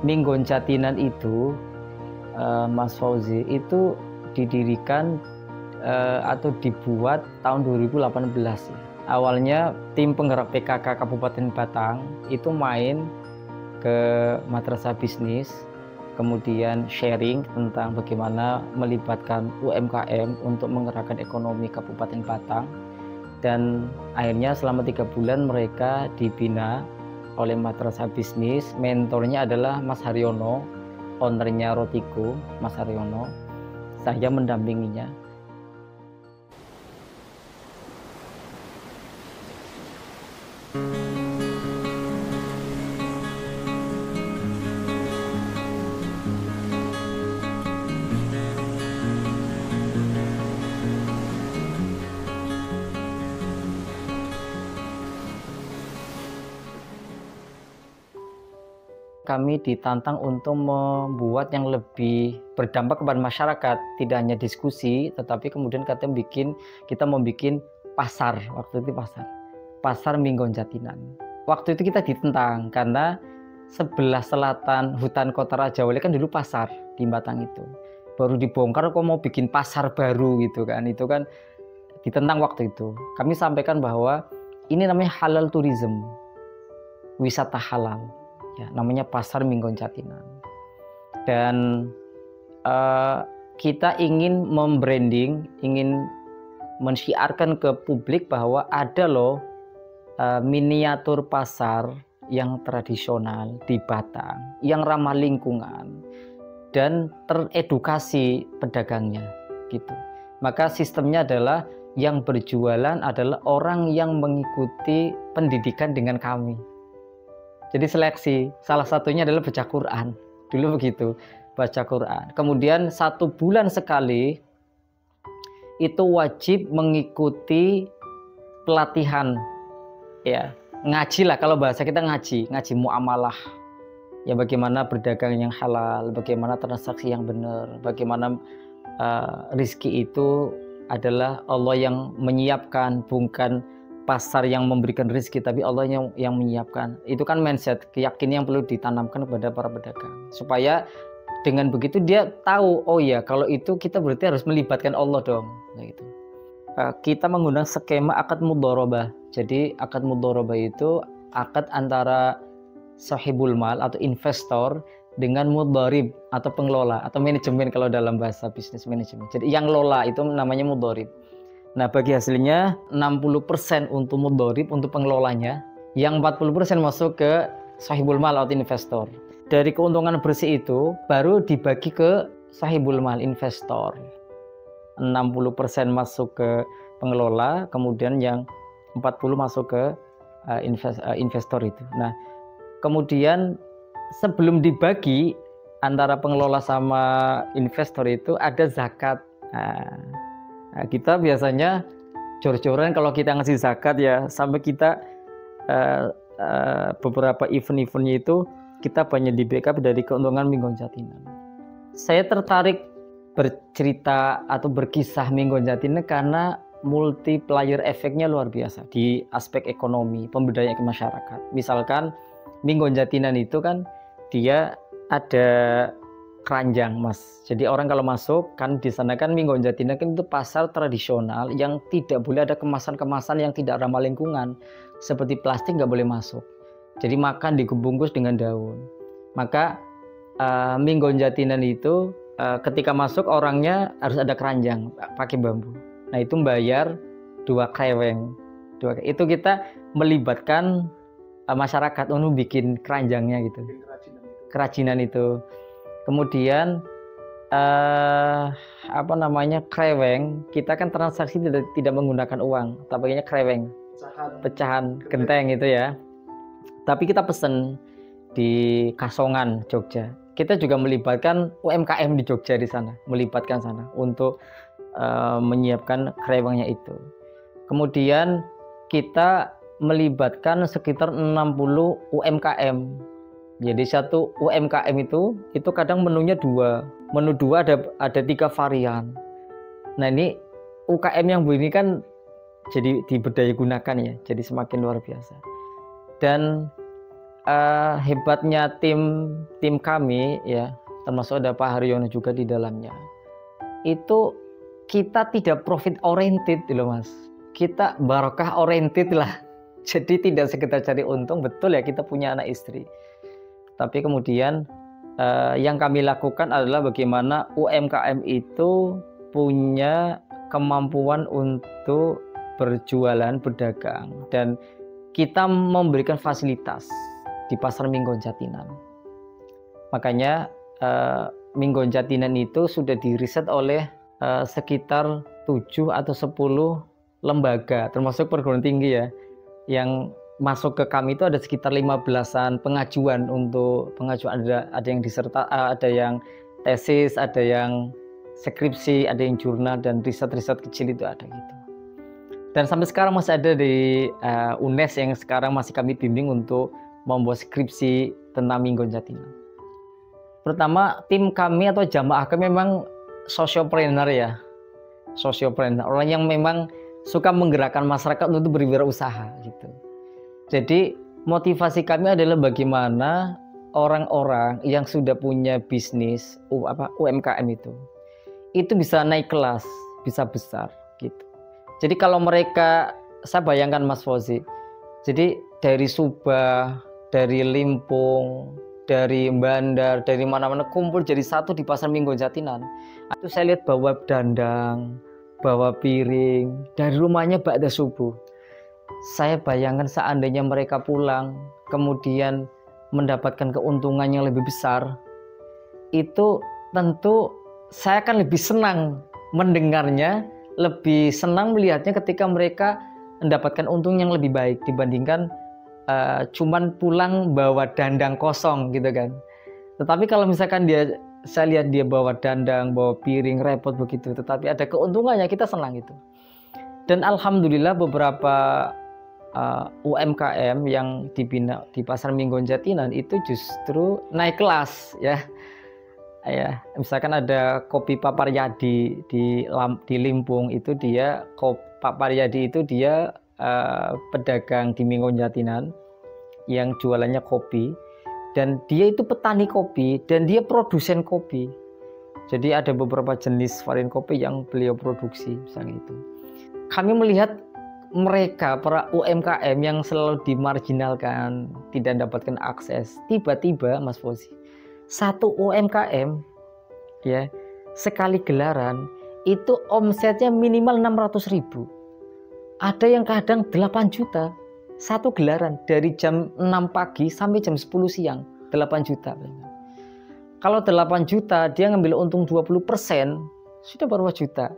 Minggon Jatinan itu, Mas Fauzi, itu didirikan atau dibuat tahun 2018 ya. Awalnya tim penggerak PKK Kabupaten Batang itu main ke madrasah bisnis, kemudian sharing tentang bagaimana melibatkan UMKM untuk menggerakkan ekonomi Kabupaten Batang. Dan akhirnya selama 3 bulan mereka dibina oleh madrasah bisnis. Mentornya adalah Mas Haryono, ownernya Rotigo, Mas Haryono. Saya mendampinginya. Kami ditantang untuk membuat yang lebih berdampak kepada masyarakat, tidak hanya diskusi, tetapi kemudian kita mau bikin pasar. Waktu itu pasar Minggon Jatinan. Waktu itu kita ditentang karena sebelah selatan hutan kota Raja Wali kan dulu pasar di Batang itu, baru dibongkar kok mau bikin pasar baru gitu kan. Itu kan ditentang waktu itu. Kami sampaikan bahwa ini namanya halal tourism, wisata halal ya, namanya pasar Minggon Jatinan. Dan kita ingin membranding, ingin mensyiarkan ke publik bahwa ada loh miniatur pasar yang tradisional di Batang, yang ramah lingkungan dan teredukasi pedagangnya gitu. Maka sistemnya adalah yang berjualan adalah orang yang mengikuti pendidikan dengan kami. Jadi seleksi, salah satunya adalah baca Quran. Dulu begitu, baca Quran. Kemudian 1 bulan sekali itu wajib mengikuti pelatihan, ya ngaji lah, kalau bahasa kita ngaji muamalah. Ya bagaimana berdagang yang halal, bagaimana transaksi yang benar, bagaimana rizki itu adalah Allah yang menyiapkan, bukan pasar yang memberikan rezeki, tapi Allah yang menyiapkan. Itu kan mindset, keyakinan yang perlu ditanamkan kepada para pedagang, supaya dengan begitu dia tahu, oh ya kalau itu kita berarti harus melibatkan Allah dong. Nah, gitu. Kita menggunakan skema akad mudharabah. Jadi akad mudharabah itu akad antara sahibul mal atau investor dengan mudharib atau pengelola atau manajemen kalau dalam bahasa bisnis manajemen. Jadi yang lola itu namanya mudharib. Nah, bagi hasilnya 60% untuk mudharib, untuk pengelolanya, yang 40% masuk ke sahibul mal atau investor. Dari keuntungan bersih itu baru dibagi ke sahibul mal, investor. 60% masuk ke pengelola, kemudian yang 40 masuk ke investor itu. Nah, kemudian sebelum dibagi antara pengelola sama investor itu ada zakat. Nah, kita biasanya jor-joran kalau kita ngasih zakat ya, sampai kita beberapa event-eventnya itu kita banyak di backup dari keuntungan Minggon Jatinan. Saya tertarik bercerita atau berkisah Minggon Jatinan karena multiplier efeknya luar biasa di aspek ekonomi, pemberdayaan masyarakat. Misalkan Minggon Jatinan itu kan dia ada keranjang, Mas. Jadi orang kalau masuk kan di sana kan Minggon Jatinan kan itu pasar tradisional yang tidak boleh ada kemasan-kemasan yang tidak ramah lingkungan, seperti plastik nggak boleh masuk. Jadi makan dibungkus dengan daun. Maka Minggon Jatinan itu ketika masuk orangnya harus ada keranjang pakai bambu. Nah itu membayar 2 kreweng. Itu kita melibatkan masyarakat untuk bikin keranjangnya gitu. Kerajinan itu. Kemudian kreweng, kita kan transaksi tidak menggunakan uang, tapi kreweng, pecahan genteng itu ya. Tapi kita pesen di Kasongan, Jogja. Kita juga melibatkan UMKM di Jogja di sana, melibatkan sana untuk menyiapkan krewengnya itu. Kemudian kita melibatkan sekitar 60 UMKM. Jadi satu UMKM itu kadang menunya 2. Menu 2 ada 3 varian. Nah ini UKM yang begini kan jadi diberdaya gunakan ya, jadi semakin luar biasa. Dan hebatnya tim kami ya, termasuk ada Pak Haryono juga di dalamnya, itu kita tidak profit oriented loh Mas, kita barokah oriented lah. Jadi tidak sekedar cari untung, betul ya kita punya anak istri, tapi kemudian yang kami lakukan adalah bagaimana UMKM itu punya kemampuan untuk berjualan, berdagang, dan kita memberikan fasilitas di Pasar Minggon Jatinan. Makanya Minggon Jatinan itu sudah diriset oleh sekitar 7 atau 10 lembaga, termasuk perguruan tinggi ya, yang masuk ke kami itu ada sekitar 15-an pengajuan. Untuk pengajuan ada yang ada yang tesis, ada yang skripsi, ada yang jurnal, dan riset-riset kecil itu ada gitu. Dan sampai sekarang masih ada di UNES yang sekarang masih kami bimbing untuk membuat skripsi tentang Minggon Jatinan. Pertama, tim kami atau jamaah kami memang sosiopreneur ya, sosiopreneur, orang yang memang suka menggerakkan masyarakat untuk berwirausaha gitu. Jadi motivasi kami adalah bagaimana orang-orang yang sudah punya bisnis UMKM itu bisa naik kelas, bisa besar gitu. Jadi kalau mereka, saya bayangkan Mas Fauzi, jadi dari Subah, dari Limpung, dari Bandar, dari mana-mana kumpul jadi satu di Pasar Minggon Jatinan. Itu saya lihat bawa dandang, bawa piring, dari rumahnya ba'da subuh. Saya bayangkan seandainya mereka pulang, kemudian mendapatkan keuntungan yang lebih besar, itu tentu saya akan lebih senang mendengarnya, lebih senang melihatnya ketika mereka mendapatkan untung yang lebih baik dibandingkan cuman pulang bawa dandang kosong gitu kan. Tetapi kalau misalkan saya lihat dia bawa dandang, bawa piring, repot begitu, tetapi ada keuntungannya, kita senang itu. Dan alhamdulillah beberapa UMKM yang dibina di Pasar Minggon Jatinan itu justru naik kelas ya. Ya, misalkan ada kopi Pak Paryadi di Limpung, itu dia Pak Paryadi itu dia pedagang di Minggon Jatinan yang jualannya kopi, dan dia itu petani kopi dan dia produsen kopi. Jadi ada beberapa jenis varian kopi yang beliau produksi misalnya itu. Kami melihat mereka para UMKM yang selalu dimarginalkan, tidak mendapatkan akses, tiba-tiba Mas Fauzi, satu UMKM ya sekali gelaran itu omsetnya minimal 600.000. Ada yang kadang 8 juta satu gelaran, dari jam 6 pagi sampai jam 10 siang, 8 juta. Kalau 8 juta dia ngambil untung 20%, sudah berapa juta.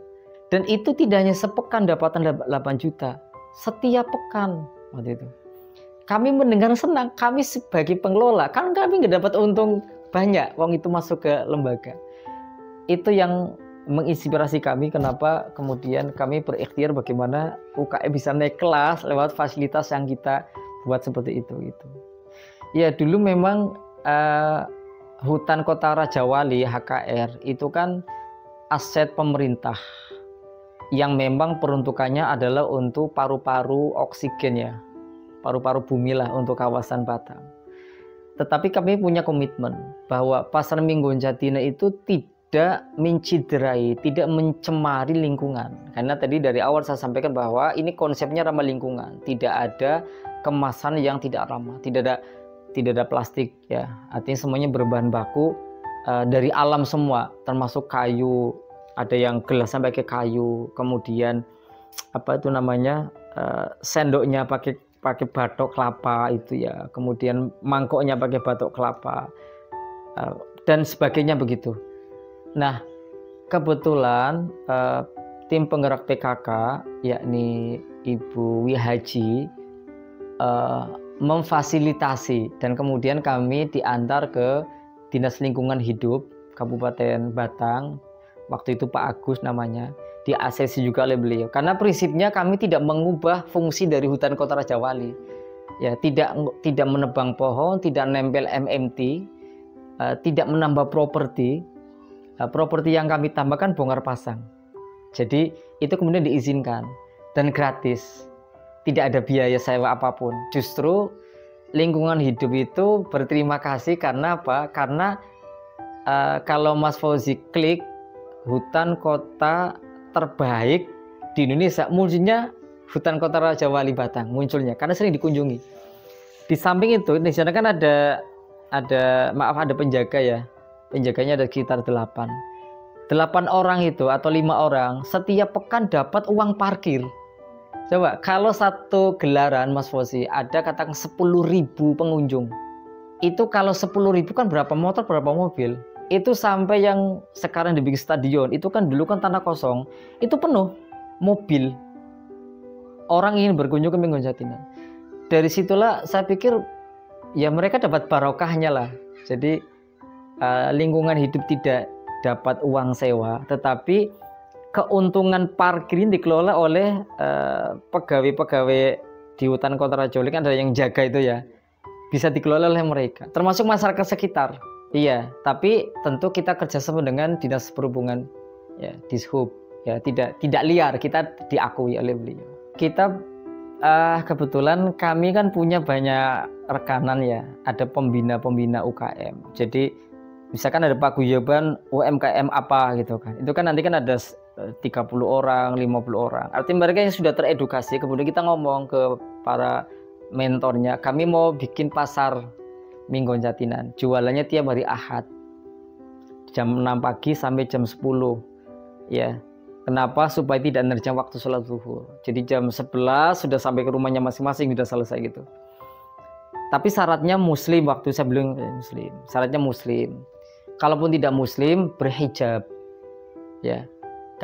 Dan itu tidak hanya sepekan dapatan 8 juta, setiap pekan waktu itu. Kami mendengar senang, kami sebagai pengelola kan kami nggak dapat untung banyak, uang itu masuk ke lembaga. Itu yang menginspirasi kami, kenapa kemudian kami berikhtiar bagaimana UKM bisa naik kelas lewat fasilitas yang kita buat seperti itu gitu. Ya dulu memang hutan kota Raja Wali HKR itu kan aset pemerintah yang memang peruntukannya adalah untuk paru-paru oksigen ya, paru-paru bumi lah untuk kawasan Batam. Tetapi kami punya komitmen bahwa Pasar Minggon Jatinan itu tidak menciderai, tidak mencemari lingkungan. Karena tadi dari awal saya sampaikan bahwa ini konsepnya ramah lingkungan, tidak ada kemasan yang tidak ramah, tidak ada plastik ya. Artinya semuanya berbahan baku dari alam semua, termasuk kayu. Ada yang gelasnya pakai kayu, kemudian sendoknya pakai batok kelapa itu ya, kemudian mangkoknya pakai batok kelapa dan sebagainya begitu. Nah kebetulan tim penggerak PKK yakni Ibu Wihaji memfasilitasi, dan kemudian kami diantar ke Dinas Lingkungan Hidup Kabupaten Batang. Waktu itu Pak Agus namanya, di-ACC juga oleh beliau. Karena prinsipnya kami tidak mengubah fungsi dari hutan kota Raja Wali. Ya, tidak menebang pohon, tidak nempel MMT, tidak menambah properti. Properti yang kami tambahkan bongkar pasang. Jadi itu kemudian diizinkan dan gratis. Tidak ada biaya sewa apapun. Justru lingkungan hidup itu berterima kasih karena apa? Karena kalau Mas Fauzi klik hutan kota terbaik di Indonesia, munculnya hutan kota Raja Wali Batang munculnya karena sering dikunjungi. Di samping itu di sana kan ada penjaga ya. Penjaganya ada sekitar 8 orang itu atau 5 orang setiap pekan dapat uang parkir. Coba kalau satu gelaran Mas Fauzi ada katakan 10.000 pengunjung. Itu kalau 10.000 kan berapa motor, berapa mobil? Itu sampai yang sekarang dibikin stadion, itu kan dulu kan tanah kosong, itu penuh mobil. Orang ingin berkunjung ke Minggon Jatinan. Dari situlah saya pikir ya mereka dapat barokahnya lah. Jadi lingkungan hidup tidak dapat uang sewa, tetapi keuntungan parkir ini dikelola oleh pegawai-pegawai di hutan kota Raja Wali, kan ada yang jaga itu ya, bisa dikelola oleh mereka, termasuk masyarakat sekitar. Iya, tapi tentu kita kerjasama dengan dinas perhubungan, ya, Dishub, ya, tidak liar, kita diakui oleh beliau. Kita kebetulan kami kan punya banyak rekanan ya, ada pembina UKM. Jadi misalkan ada paguyuban UMKM apa gitu kan, itu kan nanti kan ada 30 orang, 50 orang. Artinya mereka yang sudah teredukasi, kemudian kita ngomong ke para mentornya, kami mau bikin pasar Minggon Jatinan, jualannya tiap hari Ahad jam 6 pagi sampai jam 10 ya. Kenapa? Supaya tidak menerjang waktu sholat zuhur. Jadi jam 11 sudah sampai ke rumahnya masing-masing, sudah selesai gitu. Tapi syaratnya muslim, waktu saya belum muslim, syaratnya muslim. Kalaupun tidak muslim, berhijab ya,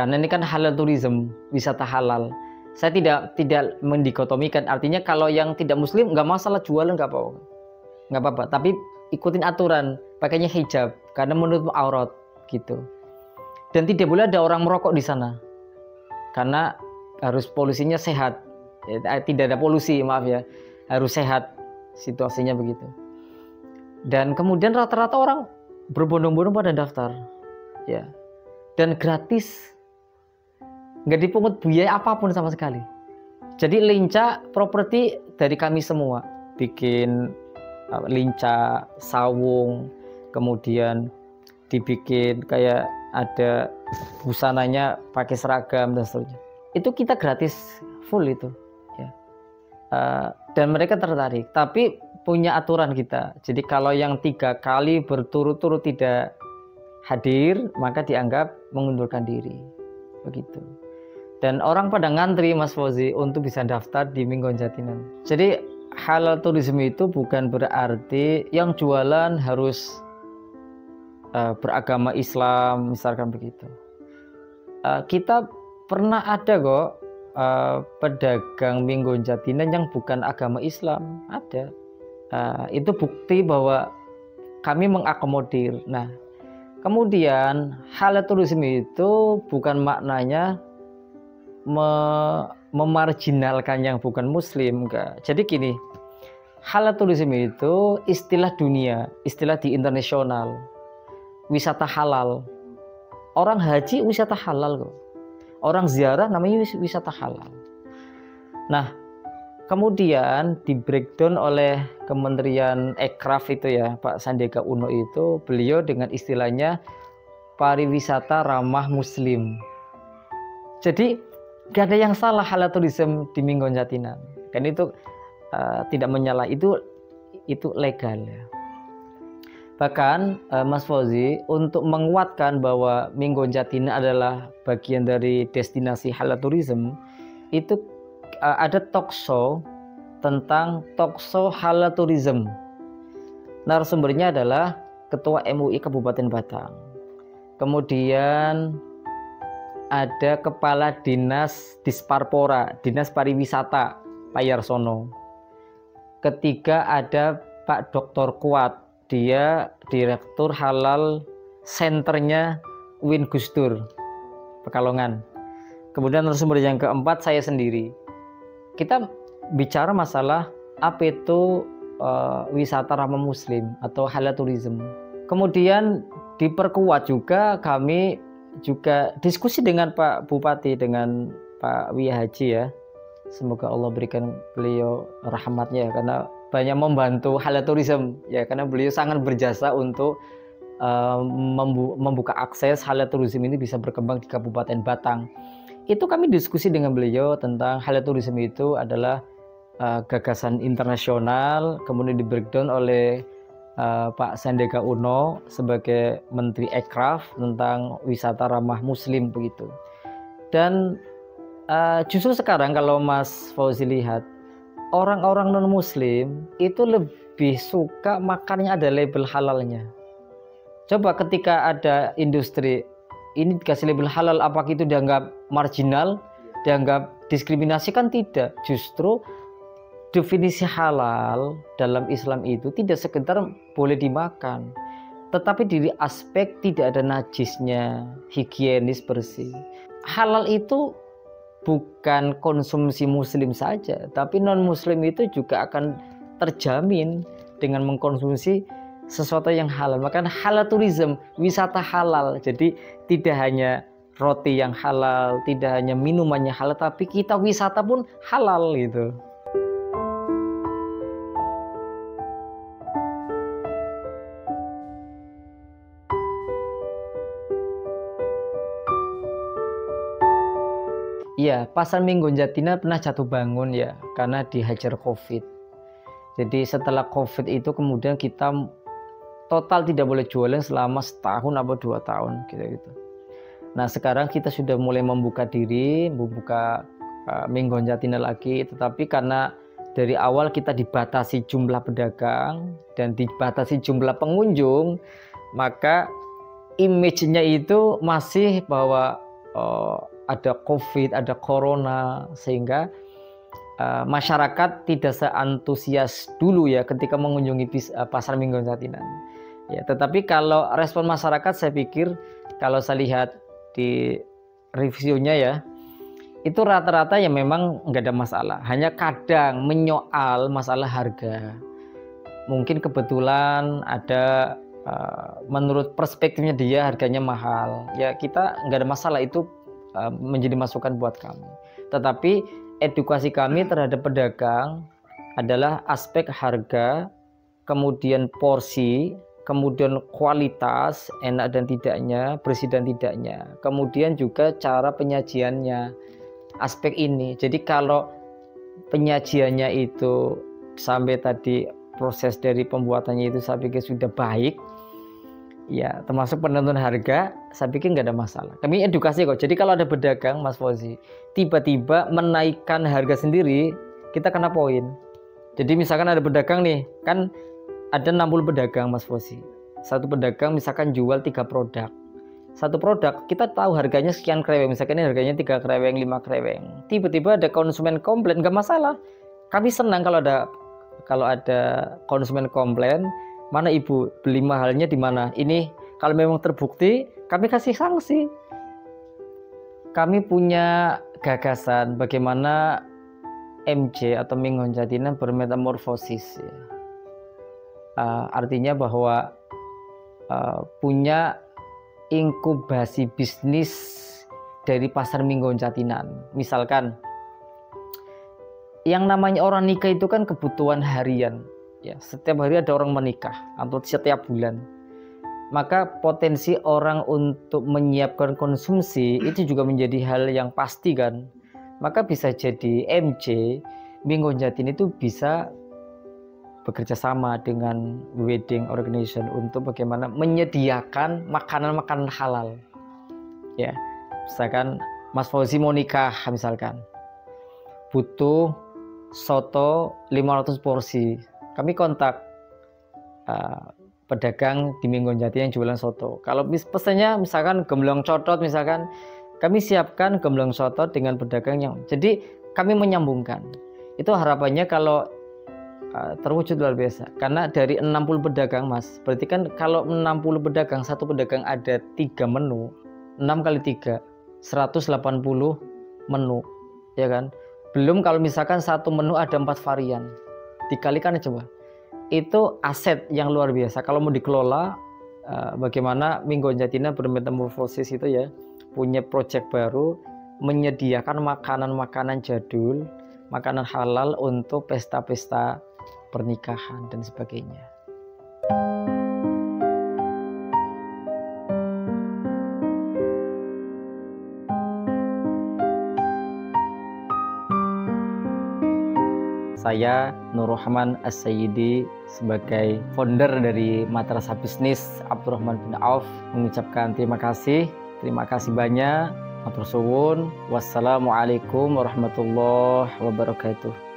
karena ini kan halal tourism, wisata halal. Saya tidak mendikotomikan, artinya kalau yang tidak muslim nggak masalah jualan, nggak apa-apa, tapi ikutin aturan, pakainya hijab karena menutup aurat gitu. Dan tidak boleh ada orang merokok di sana karena harus polusinya sehat ya, tidak ada polusi, maaf ya, harus sehat situasinya begitu. Dan kemudian rata-rata orang berbondong-bondong pada daftar ya, dan gratis, nggak dipungut biaya apapun sama sekali. Jadi lincah properti dari kami semua, bikin lincah, sawung, kemudian dibikin kayak ada busananya pakai seragam dan seterusnya. Itu kita gratis full itu ya. Dan mereka tertarik, tapi punya aturan kita. Jadi kalau yang 3 kali berturut-turut tidak hadir, maka dianggap mengundurkan diri begitu. Dan orang pada ngantri Mas Fauzi untuk bisa daftar di Minggon Jatinan. Jadi halal tourism itu bukan berarti yang jualan harus beragama Islam, misalkan begitu. Kita pernah ada kok pedagang Minggon Jatinan yang bukan agama Islam, ada. Itu bukti bahwa kami mengakomodir. Nah, kemudian halal tourism itu bukan maknanya memarginalkan yang bukan muslim, enggak. Jadi gini, halal tourism itu istilah dunia, istilah di internasional, wisata halal. Orang haji wisata halal kok, orang ziarah namanya wisata halal. Nah, kemudian di breakdown oleh Kementerian Ekraf itu ya, Pak Sandiaga Uno itu, beliau dengan istilahnya pariwisata ramah muslim. Jadi gak ada yang salah halal tourism di Minggon Jatinan, kan itu tidak menyala, itu legal ya. Bahkan Mas Fauzi untuk menguatkan bahwa Minggon Jatinan adalah bagian dari destinasi halal tourism, itu ada talk show tentang talk show halal tourism. Narasumbernya adalah Ketua MUI Kabupaten Batang. Kemudian ada Kepala Dinas Disparpora, Dinas Pariwisata, Pak Yarsono. Ketiga ada Pak Dr. Kuat, dia Direktur Halal Centernya Win Gusdur, Pekalongan. Kemudian narasumber yang keempat saya sendiri. Kita bicara masalah apa itu wisata ramah muslim atau halal tourism. Kemudian diperkuat juga, kami juga diskusi dengan Pak Bupati, dengan Pak Wiyah Haji ya. Semoga Allah berikan beliau rahmatnya, karena banyak membantu halal tourism ya, karena beliau sangat berjasa untuk membuka akses halal tourism ini bisa berkembang di Kabupaten Batang. Itu kami diskusi dengan beliau tentang halal tourism itu adalah gagasan internasional, kemudian di breakdown oleh Pak Sandiaga Uno sebagai Menteri Ekraf tentang wisata ramah Muslim begitu. Dan justru sekarang kalau Mas Fauzi lihat, orang-orang non-Muslim itu lebih suka makannya ada label halalnya. Coba ketika ada industri ini dikasih label halal, apakah itu dianggap marginal, dianggap diskriminasi? Kan tidak. Justru definisi halal dalam Islam itu tidak sekedar boleh dimakan, tetapi dari aspek tidak ada najisnya, higienis, bersih. Halal itu bukan konsumsi muslim saja, tapi non-muslim itu juga akan terjamin dengan mengkonsumsi sesuatu yang halal. Maka halal tourism, wisata halal. Jadi tidak hanya roti yang halal, tidak hanya minumannya halal, tapi kita wisata pun halal gitu. Iya, Pasar Minggu Jatina pernah jatuh bangun ya, karena dihajar COVID. Jadi setelah COVID itu kemudian kita total tidak boleh jualan selama setahun atau 2 tahun gitu. Nah sekarang kita sudah mulai membuka diri, membuka Minggu Jatina lagi, tetapi karena dari awal kita dibatasi jumlah pedagang dan dibatasi jumlah pengunjung, maka image-nya itu masih bahwa ada COVID, ada Corona, sehingga masyarakat tidak seantusias dulu ya ketika mengunjungi Pasar Minggu Jatina. Ya, tetapi kalau respon masyarakat, saya pikir kalau saya lihat di reviewnya ya, itu rata-rata ya memang nggak ada masalah. Hanya kadang menyoal masalah harga. Mungkin kebetulan ada menurut perspektifnya dia harganya mahal. Ya kita nggak ada masalah, itu menjadi masukan buat kami. Tetapi edukasi kami terhadap pedagang adalah aspek harga, kemudian porsi, kemudian kualitas, enak dan tidaknya, bersih dan tidaknya, kemudian juga cara penyajiannya, aspek ini. Jadi kalau penyajiannya itu sampai tadi proses dari pembuatannya itu saya pikir sudah baik ya, termasuk penentuan harga, saya pikir nggak ada masalah. Kami edukasi kok. Jadi kalau ada pedagang Mas Fauzi tiba-tiba menaikkan harga sendiri, kita kena poin. Jadi misalkan ada pedagang nih, kan ada 60 pedagang Mas Fauzi. Satu pedagang misalkan jual 3 produk. Satu produk kita tahu harganya sekian kreweng, misalkan ini harganya 3 kreweng, 5 kreweng. Tiba-tiba ada konsumen komplain, nggak masalah. Kami senang kalau ada konsumen komplain, mana ibu beli mahalnya di mana? Ini kalau memang terbukti kami kasih sanksi. Kami punya gagasan bagaimana MJ atau Minggu Jatina bermetamorfosis ya. Artinya bahwa punya inkubasi bisnis dari Pasar Minggu Jatina. Misalkan yang namanya orang nikah itu kan kebutuhan harian ya, setiap hari ada orang menikah atau setiap bulan, maka potensi orang untuk menyiapkan konsumsi itu juga menjadi hal yang pasti kan. Maka bisa jadi MJ Minggu Jatina itu bisa bekerja sama dengan wedding organization untuk bagaimana menyediakan makanan-makanan halal ya. Misalkan Mas Fauzi mau nikah, misalkan butuh soto 500 porsi, kami kontak pedagang di Minggu Jatina yang jualan soto. Kalau pesannya misalkan gemblong cotot, misalkan kami siapkan gemblong cotot dengan pedagang yang, jadi kami menyambungkan. Itu harapannya kalau terwujud luar biasa. Karena dari 60 pedagang Mas, berarti kan kalau 60 pedagang, satu pedagang ada 3 menu, 6 kali 3 180 menu ya kan. Belum kalau misalkan satu menu ada 4 varian, dikalikan coba, itu aset yang luar biasa kalau mau dikelola. Bagaimana Minggu Jatina bermetamorfosis itu ya, punya proyek baru menyediakan makanan-makanan jadul, makanan halal untuk pesta-pesta pernikahan dan sebagainya. Saya Nur Rahman As-Sayyidi sebagai founder dari Madrasah Bisnis Abdurrahman bin Auf mengucapkan terima kasih banyak. Matur suwun. Wassalamualaikum warahmatullahi wabarakatuh.